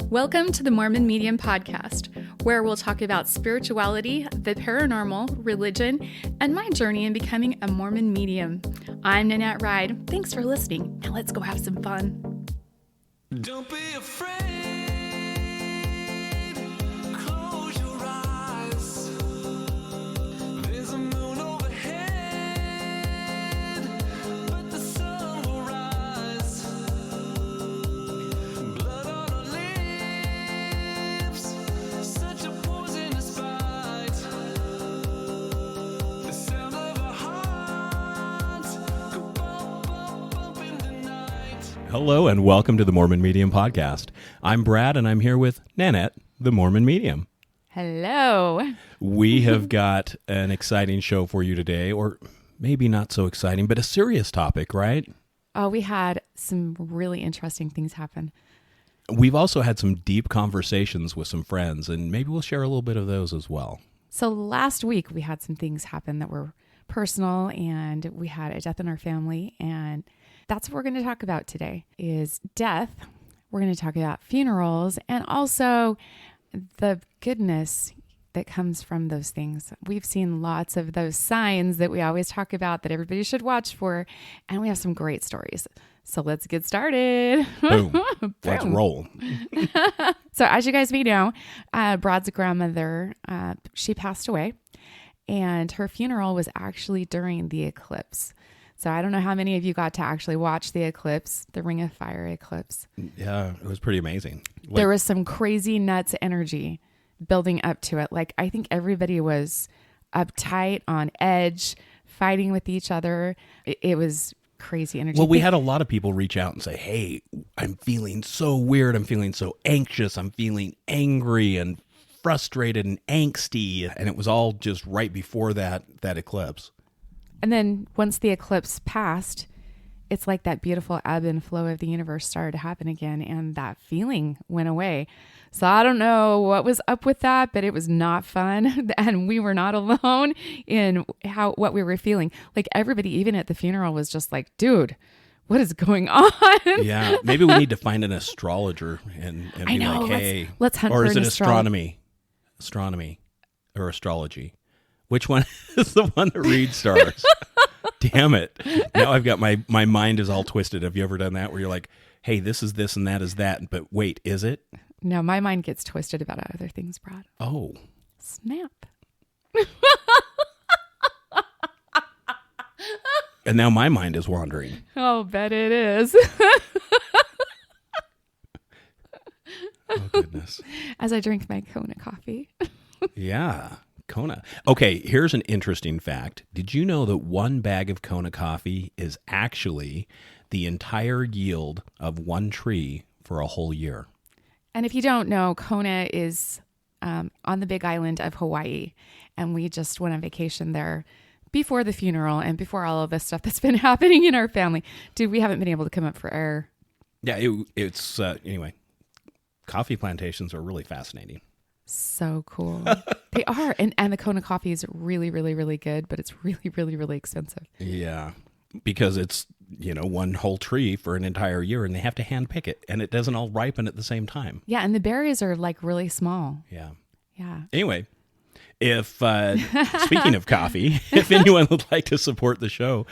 Welcome to the Mormon Medium Podcast, where we'll talk about spirituality, the paranormal, religion, and my journey in becoming a Mormon medium. I'm Nanette Ride. Thanks for listening. Now let's go have some fun. Don't be afraid. Close your eyes. There's a moon overhead, but the sun will rise. Blood on our lips, such a poisonous bite. The sound of our hearts go bump, bump, bump in the night. Hello and welcome to the Mormon Medium Podcast. I'm Brad and I'm here with Nanette, the Mormon Medium. Hello. We have got an exciting show for you today, or maybe not so exciting, but a serious topic, right? Oh, we had some really interesting things happen. We've also had some deep conversations with some friends, and maybe we'll share a little bit of those as well. So last week we had some things happen that were personal, and we had a death in our family, and that's what we're going to talk about today is death. We're going to talk about funerals and also the goodness that comes from those things. We've seen lots of those signs that we always talk about that everybody should watch for, and we have some great stories. So let's get started. Boom. Let's roll. So as you guys may know, Brad's grandmother, she passed away, and her funeral was actually during the eclipse. So I don't know how many of you got to actually watch the eclipse, the Ring of Fire eclipse. Yeah, it was pretty amazing. There was some crazy nuts energy building up to it. Like, I think everybody was uptight, on edge, fighting with each other. It was crazy energy. Well, we had a lot of people reach out and say, hey, I'm feeling so weird. I'm feeling so anxious. I'm feeling angry and frustrated and angsty. And it was all just right before that eclipse. And then once the eclipse passed, it's like that beautiful ebb and flow of the universe started to happen again, and that feeling went away. So I don't know what was up with that, but it was not fun, and we were not alone in what we were feeling. Like, everybody, even at the funeral, was just like, dude, what is going on? Yeah, maybe we need to find an astrologer and be like, hey, let's hunt or for is an it astronomy or astrology? Which one is the one that reads stars? Damn it. Now I've got my mind is all twisted. Have you ever done that where you're like, hey, this is this and that is that, but wait, is it? No, my mind gets twisted about other things, Brad. Oh. Snap. And now my mind is wandering. Oh, bet it is. Oh, goodness. As I drink my Kona coffee. Yeah. Kona. Okay, here's an interesting fact. Did you know that one bag of Kona coffee is actually the entire yield of one tree for a whole year? And if you don't know, Kona is on the big island of Hawaii. And we just went on vacation there before the funeral and before all of this stuff that's been happening in our family. Dude, we haven't been able to come up for air. Yeah, it's anyway, coffee plantations are really fascinating. So cool. They are. And the Kona coffee is really, really, really good, but it's really, really, really expensive. Yeah, because it's, one whole tree for an entire year and they have to hand pick it and it doesn't all ripen at the same time. Yeah, and the berries are like really small. Yeah. Yeah. Anyway, if speaking of coffee, if anyone would like to support the show,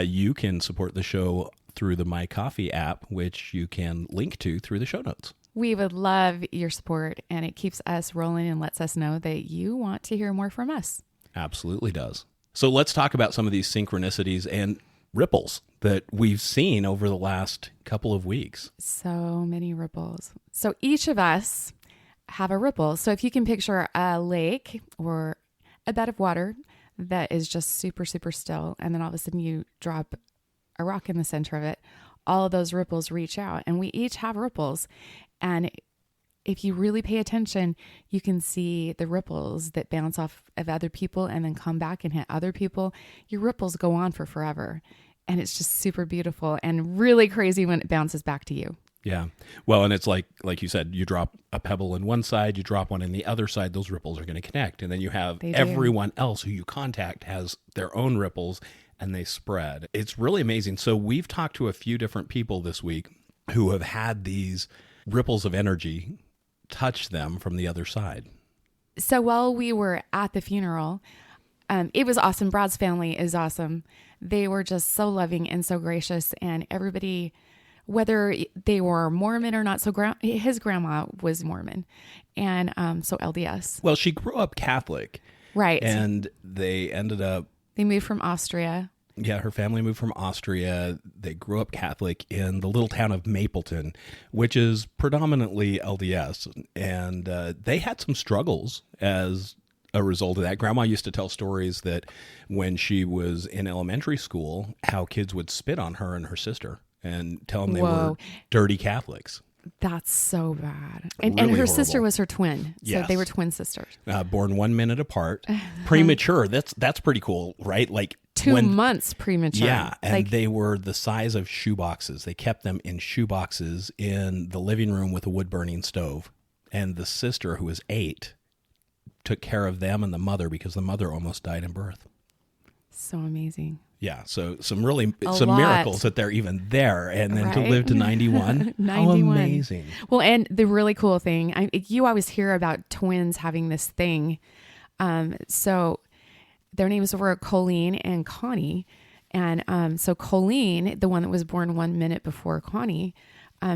you can support the show through the My Coffee app, which you can link to through the show notes. We would love your support, and it keeps us rolling and lets us know that you want to hear more from us. Absolutely does. So let's talk about some of these synchronicities and ripples that we've seen over the last couple of weeks. So many ripples. So each of us have a ripple. So if you can picture a lake or a bed of water that is just super, super still, and then all of a sudden you drop a rock in the center of it, all of those ripples reach out, and we each have ripples. And if you really pay attention, you can see the ripples that bounce off of other people and then come back and hit other people. Your ripples go on for forever. And it's just super beautiful and really crazy when it bounces back to you. Yeah. Well, and it's like you said, you drop a pebble on one side, you drop one on the other side, those ripples are going to connect. And then you have everyone else who you contact has their own ripples and they spread. It's really amazing. So we've talked to a few different people this week who have had these ripples of energy touch them from the other side? So while we were at the funeral, it was awesome. Brad's family is awesome. They were just so loving and so gracious, and everybody, whether they were Mormon or not, so his grandma was Mormon, and so LDS. Well, she grew up Catholic. Right. And they ended up, They moved from Austria. yeah, her family moved from Austria. They grew up Catholic in the little town of Mapleton, which is predominantly LDS. And they had some struggles as a result of that. Grandma used to tell stories that when she was in elementary school, how kids would spit on her and her sister and tell them they were Whoa. dirty Catholics. That's so bad. And Really her sister horrible. was her twin. So Yes. they were twin sisters. Born 1 minute apart, premature. That's pretty cool, right? Like 2 months premature. Yeah, and Like, they were the size of shoeboxes. They kept them in shoeboxes in the living room with a wood-burning stove. And the sister, who was 8, took care of them and the mother because the mother almost died in birth. so amazing. Yeah, so some really A some lot. miracles that they're even there, and then to Right? live to 91, 91. how amazing! Well, and the really cool thing, you always hear about twins having this thing. So their names were Colleen and Connie. And so Colleen, the one that was born 1 minute before Connie,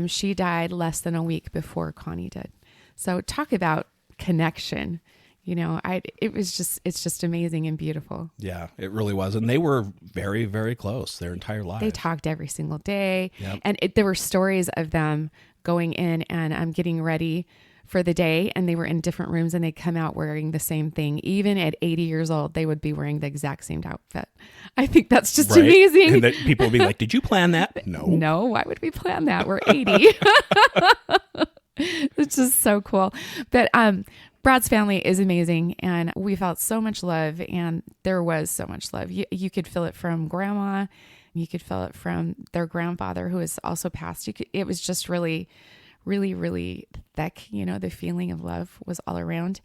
she died less than a week before Connie did. So talk about connection. You know, it's just amazing and beautiful. Yeah, it really was, and they were very, very close their entire lives. They talked every single day. Yep. And there were stories of them going in and getting ready for the day, and they were in different rooms, and they'd come out wearing the same thing. Even at 80 years old, they would be wearing the exact same outfit. I think that's just Right? amazing. And that people would be like, "Did you plan that?" No. No, why would we plan that? We're 80. It's just so cool. But Brad's family is amazing, and we felt so much love, and there was so much love. You could feel it from grandma. You could feel it from their grandfather, who has also passed. It was just really, really, really thick. You know, the feeling of love was all around.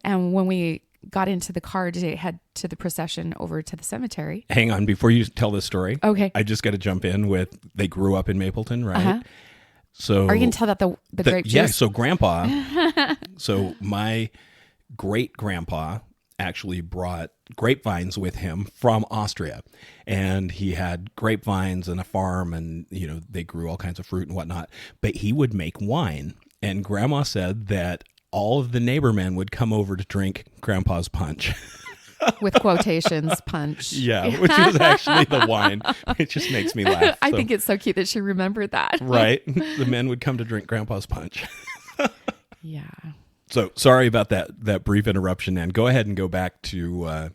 And when we got into the car to head to the procession over to the cemetery. Hang on, before you tell this story. Okay. I just got to jump in with, they grew up in Mapleton, right? Uh-huh. So Are you going to tell about the grape juice? Yeah, so grandpa, so my great grandpa actually brought grapevines with him from Austria, and he had grapevines and a farm, and they grew all kinds of fruit and whatnot, but he would make wine. And grandma said that all of the neighbor men would come over to drink grandpa's punch. With quotations, punch. Yeah, which is actually the wine. It just makes me laugh. I think it's so cute that she remembered that. Right. The men would come to drink grandpa's punch. Yeah. So sorry about that brief interruption, Nan. Go ahead and go back to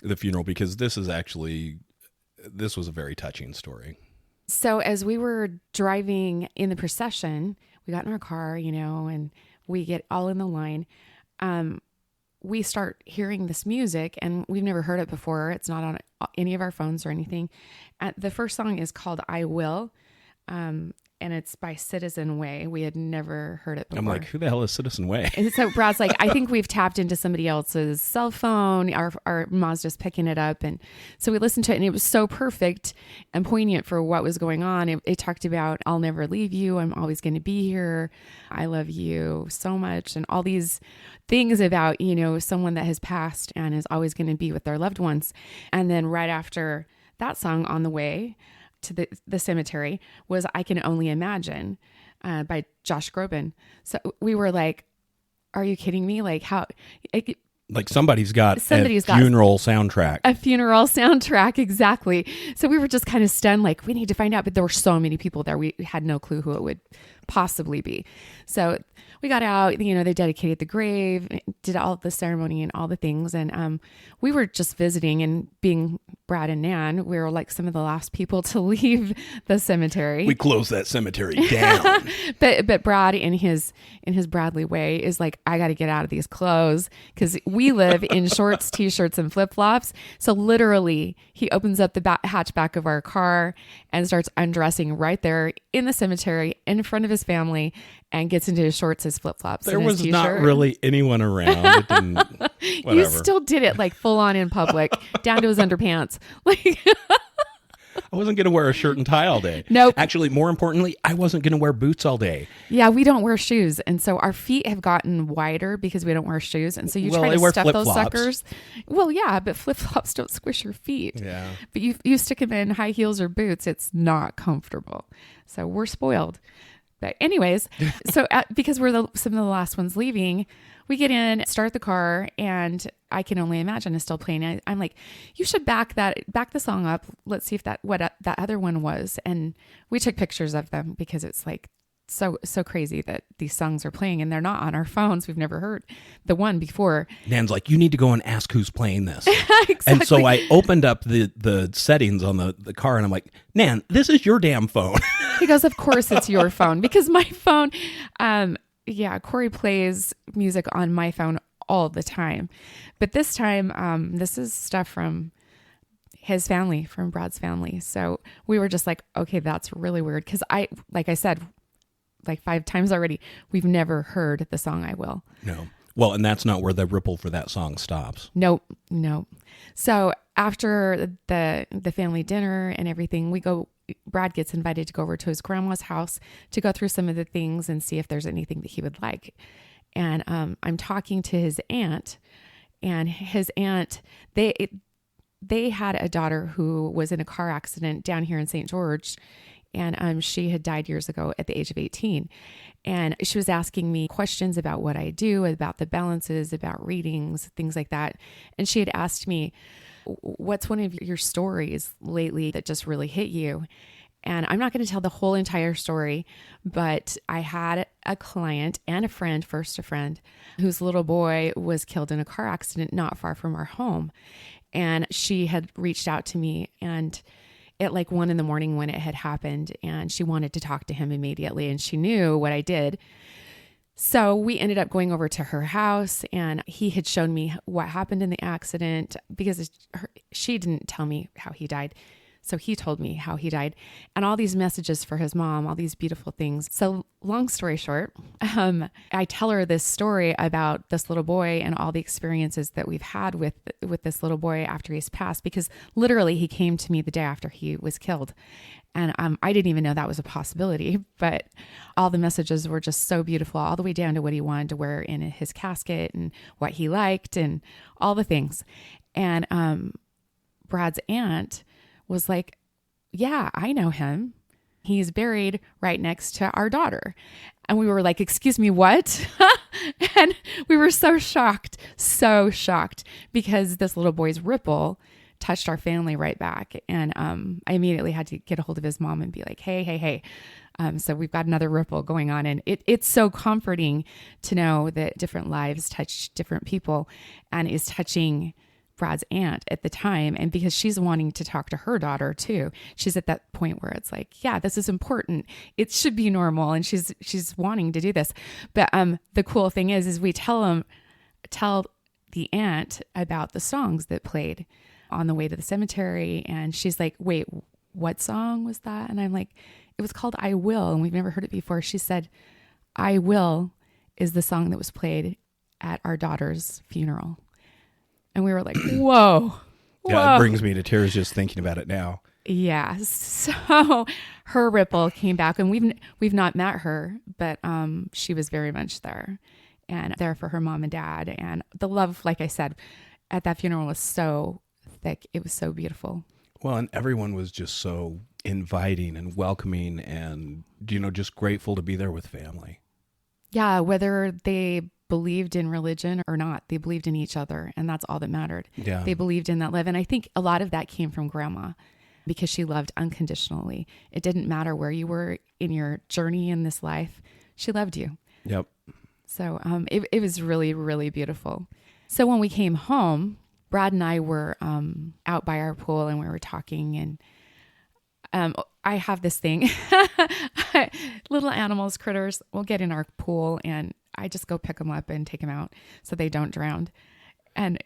the funeral, because this was a very touching story. So as we were driving in the procession, we got in our car, and we get all in the line. We start hearing this music, and we've never heard it before. It's not on any of our phones or anything. The first song is called I Will, and it's by Citizen Way. We had never heard it before. I'm like, who the hell is Citizen Way? And so Brad's like, I think we've tapped into somebody else's cell phone. Our Mazda's picking it up. And so we listened to it, and it was so perfect and poignant for what was going on. It talked about, I'll never leave you. I'm always going to be here. I love you so much. And all these things about, someone that has passed and is always going to be with their loved ones. And then right after that song, On the Way to the cemetery, was I Can Only Imagine by Josh Groban. So we were like, are you kidding me? Like how... Like somebody's got a got funeral soundtrack. a funeral soundtrack. Exactly. So we were just kind of stunned, like, we need to find out. But there were so many people there. We had no clue who it would possibly be. So we got out, they dedicated the grave, did all the ceremony and all the things. And we were just visiting, and being Brad and Nan, we were like some of the last people to leave the cemetery. We closed that cemetery down. But Brad, in his Bradley way, is like, I got to get out of these clothes, because we live in shorts, t-shirts, and flip-flops. So literally, he opens up the hatchback of our car and starts undressing right there in the cemetery in front of his family, and gets into his shorts, his flip-flops, There and his was t-shirt. not really anyone around. It didn't, whatever. You still did it like full on in public, down to his underpants. Like, I wasn't going to wear a shirt and tie all day. Nope. Actually, more importantly, I wasn't going to wear boots all day. Yeah, we don't wear shoes. And so our feet have gotten wider because we don't wear shoes. And so you Well, try I to wear stuff those flip-flops. suckers. Well, yeah, but flip-flops don't squish your feet. Yeah. But you stick them in high heels or boots, it's not comfortable. So we're spoiled. But anyways, because we're some of the last ones leaving, we get in, start the car, and I can only imagine it's still playing. I'm like, you should back the song up. Let's see if that other one was. And we took pictures of them because it's like so crazy that these songs are playing and they're not on our phones. We've never heard the one before. Nan's like, you need to go and ask who's playing this. Exactly. And so I opened up the settings on the car, and I'm like, Nan, this is your damn phone. He goes, of course it's your phone, because my phone, Corey plays music on my phone all the time. But this time, this is stuff from his family, from Brad's family. So we were just like, okay, that's really weird. Because like I said, like 5 times already, we've never heard the song I Will. No. Well, and that's not where the ripple for that song stops. Nope. So after the family dinner and everything, Brad gets invited to go over to his grandma's house to go through some of the things and see if there's anything that he would like. And I'm talking to his aunt, and his aunt, they had a daughter who was in a car accident down here in St. George. And she had died years ago at the age of 18. And she was asking me questions about what I do, about the balances, about readings, things like that. And she had asked me, what's one of your stories lately that just really hit you? And I'm not going to tell the whole entire story, but I had a client and a friend, first a friend, whose little boy was killed in a car accident not far from our home. And she had reached out to me, and at like 1 a.m. when it had happened, and she wanted to talk to him immediately, and she knew what I did. So we ended up going over to her house, and he had shown me what happened in the accident, because she didn't tell me how he died. So he told me how he died, and all these messages for his mom, all these beautiful things. So long story short, I tell her this story about this little boy and all the experiences that we've had with this little boy after he's passed, because literally he came to me the day after he was killed. And I didn't even know that was a possibility, but all the messages were just so beautiful, all the way down to what he wanted to wear in his casket and what he liked and all the things. And Brad's aunt was like, yeah, I know him. He's buried right next to our daughter. And we were like, excuse me, what? And we were so shocked, because this little boy's ripple touched our family right back. And I immediately had to get a hold of his mom and be like, hey. So we've got another ripple going on. And it's so comforting to know that different lives touch different people, and is touching Brad's aunt at the time. And because she's wanting to talk to her daughter too, she's at that point where it's like, yeah, this is important. It should be normal. And she's wanting to do this. But the cool thing is we tell the aunt about the songs that played on the way to the cemetery. And she's like, wait, what song was that? And I'm like, it was called I Will. And we've never heard it before. She said, I Will is the song that was played at our daughter's funeral. And we were like, whoa. Yeah, it brings me to tears just thinking about it now. Yeah. So her ripple came back, and we've not met her, but she was very much there, and there for her mom and dad. And the love, like I said, at that funeral was so thick. It was so beautiful. Well, and everyone was just so inviting and welcoming, and, just grateful to be there with family. Yeah. Whether they believed in religion or not, they believed in each other, and that's all that mattered. Yeah. They believed in that love. And I think a lot of that came from Grandma, because she loved unconditionally. It didn't matter where you were in your journey in this life. She loved you. Yep. So it was really, really beautiful. So when we came home, Brad and I were out by our pool, and we were talking, and I have this thing, little animals, critters will get in our pool, and I just go pick them up and take them out so they don't drown. And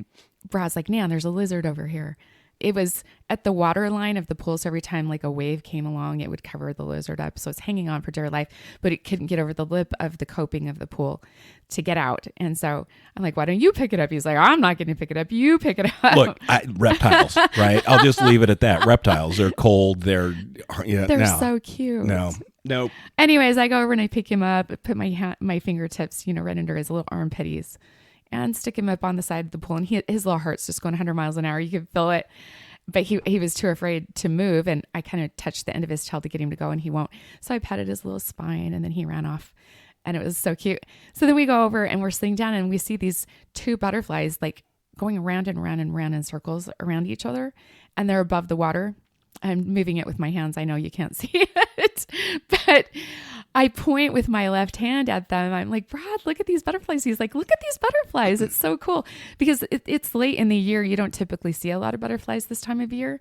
Brad's like, Nan, there's a lizard over here. It was at the water line of the pool. So every time like a wave came along, it would cover the lizard up. So it's hanging on for dear life, but it couldn't get over the lip of the coping of the pool to get out. And so I'm like, why don't you pick it up? He's like, I'm not going to pick it up. You pick it up. Look, reptiles, right? I'll just leave it at that. Reptiles, they're cold. They're So cute. No. Anyways, I go over and I pick him up, put my fingertips, right under his little armpitties, and stick him up on the side of the pool. And his little heart's just going 100 miles an hour. You could feel it. But he was too afraid to move. And I kind of touched the end of his tail to get him to go, and he won't. So I patted his little spine, and then he ran off. And it was so cute. So then we go over and we're sitting down, and we see these two butterflies like going around and round and round in circles around each other. And they're above the water. I'm moving it with my hands. I know you can't see it, but I point with my left hand at them. I'm like, Brad, look at these butterflies. He's like, look at these butterflies. It's so cool because it's late in the year. You don't typically see a lot of butterflies this time of year.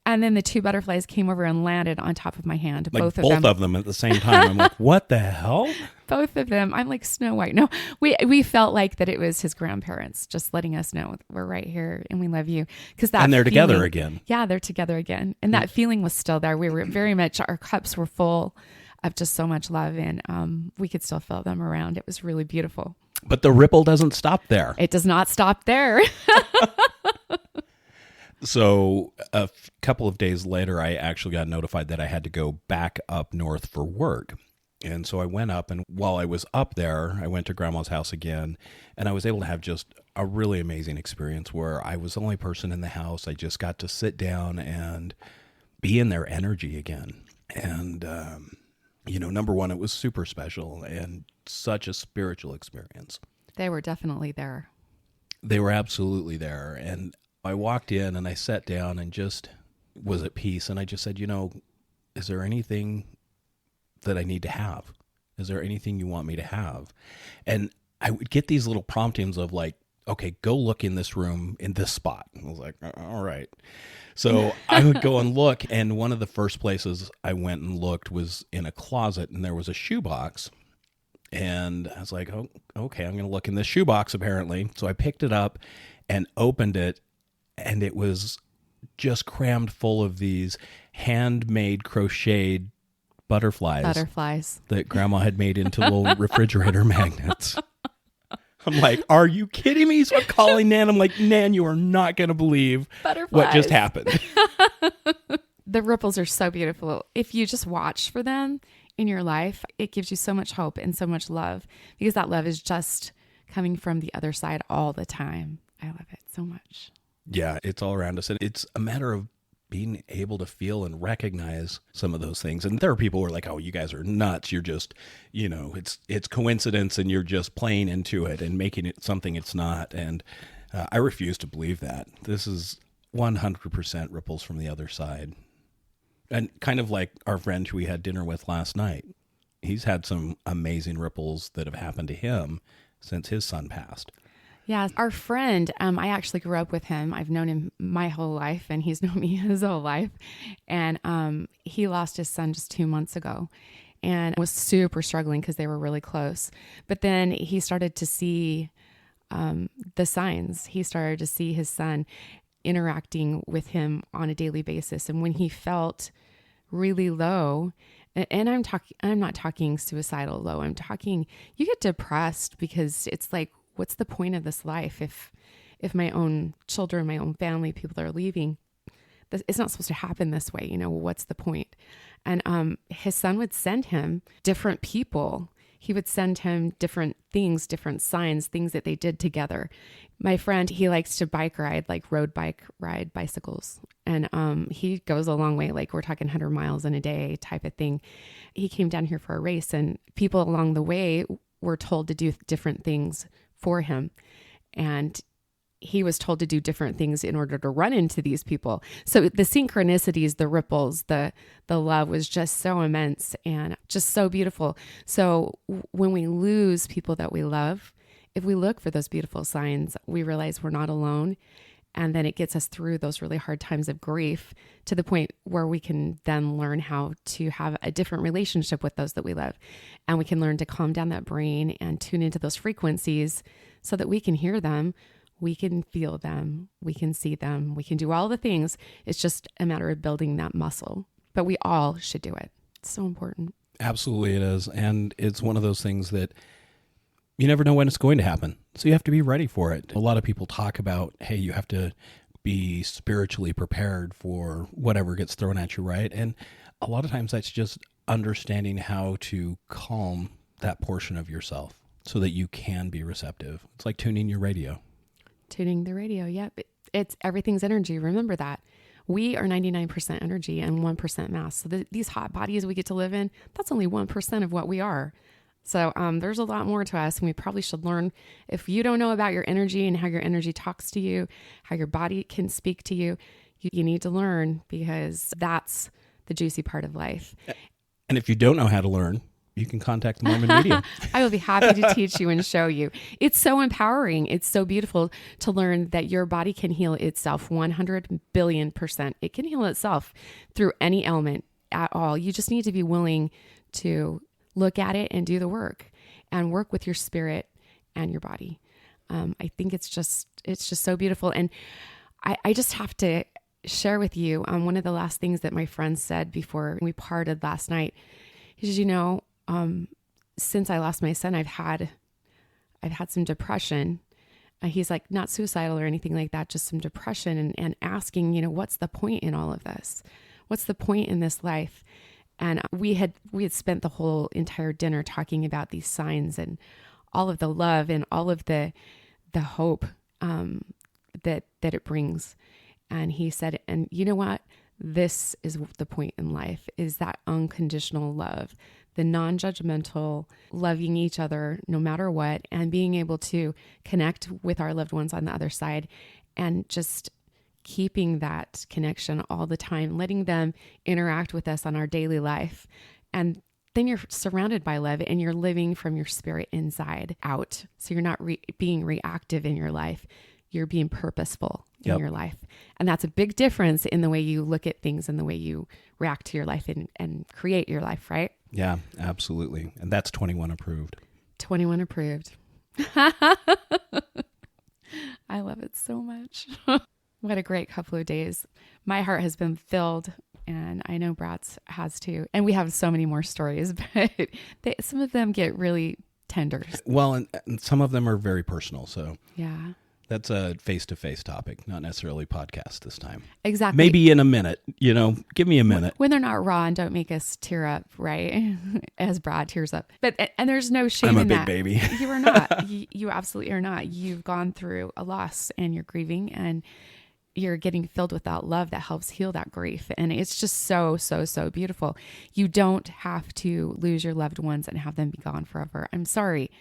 And then the two butterflies came over and landed on top of my hand. Like both of them at the same time. I'm like, what the hell? Both of them. I'm like Snow White. No, we felt like that it was his grandparents just letting us know we're right here and we love you. And they're together again. Yeah, they're together again. And that feeling was still there. We were very much, our cups were full of just so much love, and we could still feel them around. It was really beautiful. But the ripple doesn't stop there. It does not stop there. So a couple of days later, I actually got notified that I had to go back up north for work. And so I went up, and while I was up there, I went to Grandma's house again, and I was able to have just a really amazing experience where I was the only person in the house. I just got to sit down and be in their energy again. And, number one, it was super special and such a spiritual experience. They were definitely there. They were absolutely there. And I walked in and I sat down and just was at peace. And I just said, is there anything that I need to have? Is there anything you want me to have? And I would get these little promptings of like, okay, go look in this room in this spot. And I was like, all right. So I would go and look. And one of the first places I went and looked was in a closet, and there was a shoebox. And I was like, oh, okay, I'm going to look in this shoebox apparently. So I picked it up and opened it. And it was just crammed full of these handmade crocheted butterflies that Grandma had made into little refrigerator magnets. I'm like, are you kidding me? So I'm calling Nan. I'm like, Nan, you are not going to believe what just happened. The ripples are so beautiful. If you just watch for them in your life, it gives you so much hope and so much love, because that love is just coming from the other side all the time. I love it so much. Yeah, it's all around us. And it's a matter of being able to feel and recognize some of those things. And there are people who are like, oh, you guys are nuts. You're just, it's coincidence and you're just playing into it and making it something it's not. And I refuse to believe that. This is 100% ripples from the other side. And kind of like our friend who we had dinner with last night. He's had some amazing ripples that have happened to him since his son passed. Yeah, our friend, I actually grew up with him. I've known him my whole life, and he's known me his whole life. And he lost his son just 2 months ago and was super struggling because they were really close. But then he started to see the signs. He started to see his son interacting with him on a daily basis. And when he felt really low, and I'm not talking suicidal low, I'm talking, you get depressed because it's like, what's the point of this life if my own children, my own family, people that are leaving, it's not supposed to happen this way. What's the point? And his son would send him different people. He would send him different things, different signs, things that they did together. My friend, he likes to bike ride, like road bike ride bicycles. And he goes a long way, like we're talking 100 miles in a day type of thing. He came down here for a race, and people along the way were told to do different things for him. And he was told to do different things in order to run into these people. So the synchronicities, the ripples, the love was just so immense and just so beautiful. So when we lose people that we love, if we look for those beautiful signs, we realize we're not alone. And then it gets us through those really hard times of grief to the point where we can then learn how to have a different relationship with those that we love. And we can learn to calm down that brain and tune into those frequencies so that we can hear them We can feel them. We can see them. We can do all the things. It's just a matter of building that muscle. But we all should do it. It's so important. Absolutely it is. And it's one of those things that you never know when it's going to happen. So you have to be ready for it. A lot of people talk about, hey, you have to be spiritually prepared for whatever gets thrown at you, right? And a lot of times that's just understanding how to calm that portion of yourself so that you can be receptive. It's like tuning your radio. Tuning the radio. Yep. It's everything's energy. Remember that. We are 99% energy and 1% mass. So these hot bodies we get to live in, that's only 1% of what we are. So there's a lot more to us, and we probably should learn. If you don't know about your energy and how your energy talks to you, how your body can speak to you, you need to learn, because that's the juicy part of life. And if you don't know how to learn, you can contact the Mormon Medium. I will be happy to teach you and show you. It's so empowering. It's so beautiful to learn that your body can heal itself 100 billion%. It can heal itself through any ailment at all. You just need to be willing to look at it and do the work and work with your spirit and your body. I think it's just so beautiful. And I just have to share with you one of the last things that my friend said before we parted last night. He says, since I lost my son, I've had some depression. He's like, not suicidal or anything like that, just some depression, and asking, what's the point in all of this? What's the point in this life? And we had spent the whole entire dinner talking about these signs and all of the love and all of the hope that it brings. And he said, and you know what? This is the point in life, is that unconditional love, the non-judgmental loving each other no matter what, and being able to connect with our loved ones on the other side, and just keeping that connection all the time, letting them interact with us on our daily life. And then you're surrounded by love, and you're living from your spirit inside out. So you're not being reactive in your life. You're being purposeful in your life. And that's a big difference in the way you look at things and the way you react to your life and create your life, right? Yeah, absolutely. And that's 21 approved. 21 approved. I love it so much. What a great couple of days. My heart has been filled, and I know Brat's has too. And we have so many more stories, but some of them get really tender. Well, and some of them are very personal. So Yeah. that's a face-to-face topic, not necessarily podcast this time. Exactly. Maybe in a minute, give me a minute. When they're not raw and don't make us tear up, right? As Brad tears up. And there's no shame in that. I'm a big baby. You are not. You absolutely are not. You've gone through a loss, and you're grieving, and you're getting filled with that love that helps heal that grief. And it's just so, so, so beautiful. You don't have to lose your loved ones and have them be gone forever. I'm sorry.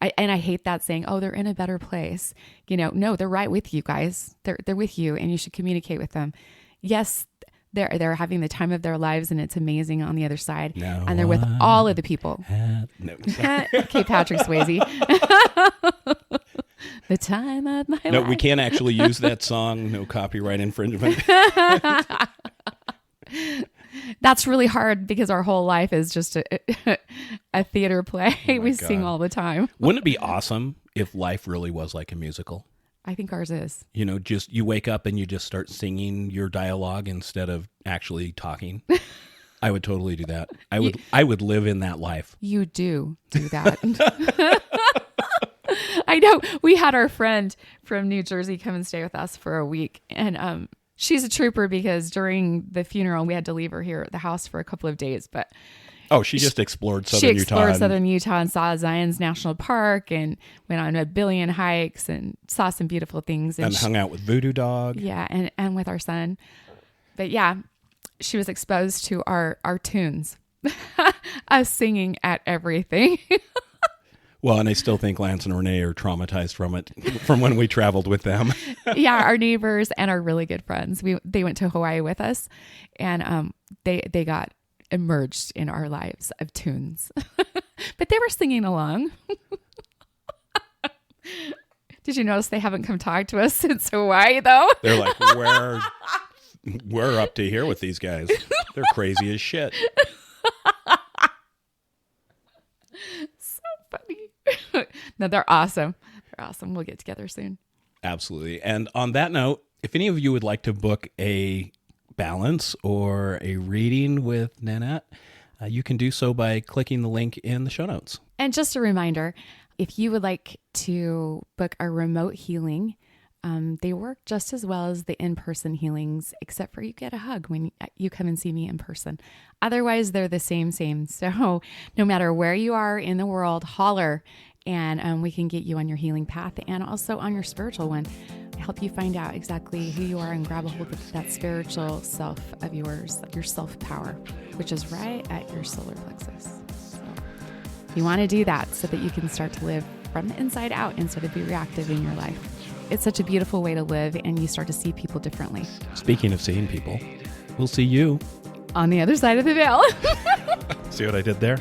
I hate that saying, oh, they're in a better place. No, they're right with you guys. They're with you, and you should communicate with them. Yes, they're having the time of their lives, and it's amazing on the other side. No, and they're with all of the people. No. Okay, Patrick Swayze. The time of my No, life. we can't actually use that song. No copyright infringement. That's really hard, because our whole life is just a theater play. We sing all the time. Wouldn't it be awesome if life really was like a musical? I think ours is. Just you wake up and you just start singing your dialogue instead of actually talking. I would totally do that. I would live in that life. You do that. I know. We had our friend from New Jersey come and stay with us for a week, and she's a trooper, because during the funeral we had to leave her here at the house for a couple of days. But She just explored Southern she Utah. explored Southern Utah and saw Zion's National Park, and went on a billion hikes and saw some beautiful things, and hung out with Voodoo Dog. Yeah, and with our son. But yeah, she was exposed to our tunes, us singing at everything. Well, and I still think Lance and Renee are traumatized from it, from when we traveled with them. Yeah, our neighbors and our really good friends. They went to Hawaii with us, and they got immersed in our lives of tunes. But they were singing along. Did you notice they haven't come talk to us since Hawaii, though? They're like, we're up to here with these guys. They're crazy as shit. So funny. No, they're awesome. They're awesome. We'll get together soon. Absolutely. And on that note, if any of you would like to book a balance or a reading with Nanette, you can do so by clicking the link in the show notes. And just a reminder, if you would like to book a remote healing, they work just as well as the in-person healings, except for you get a hug when you come and see me in person. Otherwise, they're the same. So no matter where you are in the world, holler, and we can get you on your healing path and also on your spiritual one. Help you find out exactly who you are and grab a hold of that spiritual self of yours, your self-power, which is right at your solar plexus. So you want to do that so that you can start to live from the inside out instead of be reactive in your life. It's such a beautiful way to live, and you start to see people differently. Speaking of seeing people, we'll see you on the other side of the veil. See what I did there?